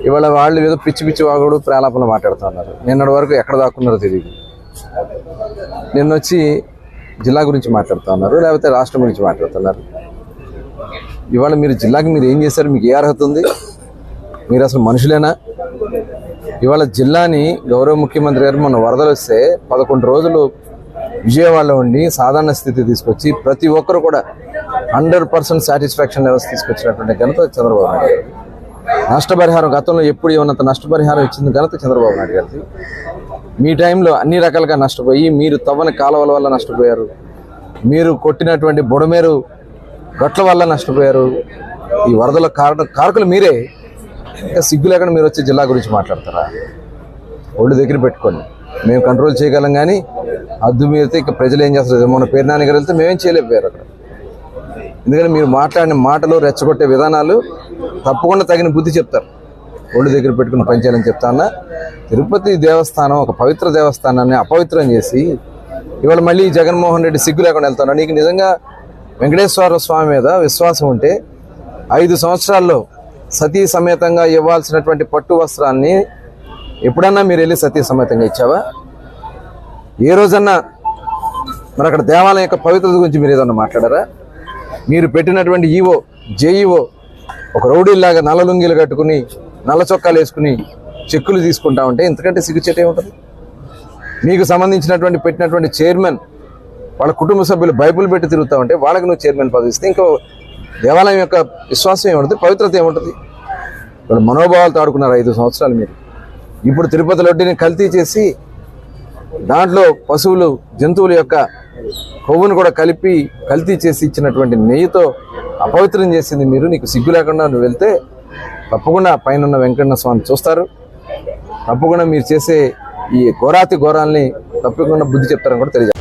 ఇవాళ వాళ్ళు ఏదో పిచ్చి పిచ్చి వాగుడు ప్రాలాపనలు మాట్లాడుతూ ఉన్నారు. నిన్నటి వరకు ఎక్కడ దాక్కున్నారో తెలియదు. నిన్న వచ్చి జిల్లా గురించి మాట్లాడుతూ ఉన్నారు, లేకపోతే రాష్ట్రం గురించి మాట్లాడుతున్నారు. ఇవాళ మీరు జిల్లాకి మీరు ఏం చేశారు? మీకు ఏ అర్హత ఉంది? మీరు అసలు మనుషులేనా? ఇవాళ జిల్లాని గౌరవ ముఖ్యమంత్రి గారు మొన్న వరదలు వస్తే 11 రోజులు విజయవాడలో ఉండి సాధారణ స్థితి తీసుకొచ్చి ప్రతి ఒక్కరు కూడా 100% సాటిస్ఫాక్షన్ లెవెల్స్ తీసుకొచ్చినటువంటి ఘనత చంద్రబాబు నాయుడు గారు. నష్టపరిహారం గతంలో ఎప్పుడు ఏమన్నంత నష్టపరిహారం ఇచ్చింది ఘనత చంద్రబాబు నాయుడు గారిది. మీ టైంలో అన్ని రకాలుగా నష్టపోయి మీరు తవ్వని కాలువల వల్ల నష్టపోయారు, మీరు కొట్టినటువంటి బుడమేరు గట్ల వల్ల నష్టపోయారు. ఈ వరదల కారకులు మీరే. ఇంకా సిగ్గు లేకుండా మీరు వచ్చి జిల్లా గురించి మాట్లాడతారా? ఒళ్ళు దగ్గర పెట్టుకోండి. మేము కంట్రోల్ చేయగలం, కానీ అద్దు మీరితే ఇక ప్రజలు ఏం చేస్తారు? మొన్న పేర్నాని గారు వెళ్తే మేమేం చేయలేకపోయారు అక్కడ. ఎందుకంటే మీరు మాట్లాడిన మాటలు, రెచ్చగొట్టే విధానాలు తప్పకుండా తగిన బుద్ధి చెప్తారు. ఒళ్ళు దగ్గర పెట్టుకుని పనిచేయాలని చెప్తానా. తిరుపతి దేవస్థానం ఒక పవిత్ర దేవస్థానాన్ని అపవిత్రం చేసి ఇవాళ మళ్ళీ జగన్మోహన్ రెడ్డి సిగ్గు లేకుండా వెళ్తాను. నీకు నిజంగా వెంకటేశ్వర స్వామి మీద విశ్వాసం ఉంటే 5 సంవత్సరాల్లో సతీ సమేతంగా ఇవ్వాల్సినటువంటి పట్టు వస్త్రాన్ని ఎప్పుడన్నా మీరు వెళ్ళి సతీ సమేతంగా ఇచ్చావా? ఏ రోజన్నా మరి అక్కడ దేవాలయం యొక్క పవిత్రత గురించి మీరు ఏదన్నా మాట్లాడారా? మీరు పెట్టినటువంటి ఈవో, జేఈఓ ఒక రౌడీలాగా నల్ల లుంగీలు కట్టుకుని నల్ల చొక్కాలు వేసుకుని చెక్కులు తీసుకుంటా ఉంటే ఇంతకంటే సిగ్గుచేట ఏముంటుంది? మీకు సంబంధించినటువంటి పెట్టినటువంటి చైర్మన్ వాళ్ళ కుటుంబ సభ్యులు బైబుల్ పెట్టి తిరుగుతూ ఉంటే వాళ్ళకి నువ్వు చైర్మన్ పదవి ఇస్తే ఇంకో దేవాలయం యొక్క విశ్వాసం ఏముంటుంది? పవిత్రత ఏముంటుంది? వాళ్ళు మనోభావాలతో ఆడుకున్నారు 5 సంవత్సరాలు మీరు. ఇప్పుడు తిరుపతి లడ్డూని కల్తీ చేసి దాంట్లో పశువులు, జంతువుల యొక్క కొవ్వును కూడా కలిపి కల్తీ చేసి ఇచ్చినటువంటి నెయ్యితో అపవిత్రం చేసింది మీరు. నీకు సిగ్గు లేకుండా నువ్వు వెళ్తే తప్పకుండా పైన వెంకన్న స్వామి చూస్తారు. తప్పకుండా మీరు చేసే ఈ ఘోరాతి ఘోరాల్ని తప్పకుండా బుద్ధి చెప్తారని కూడా తెలియజేస్తారు.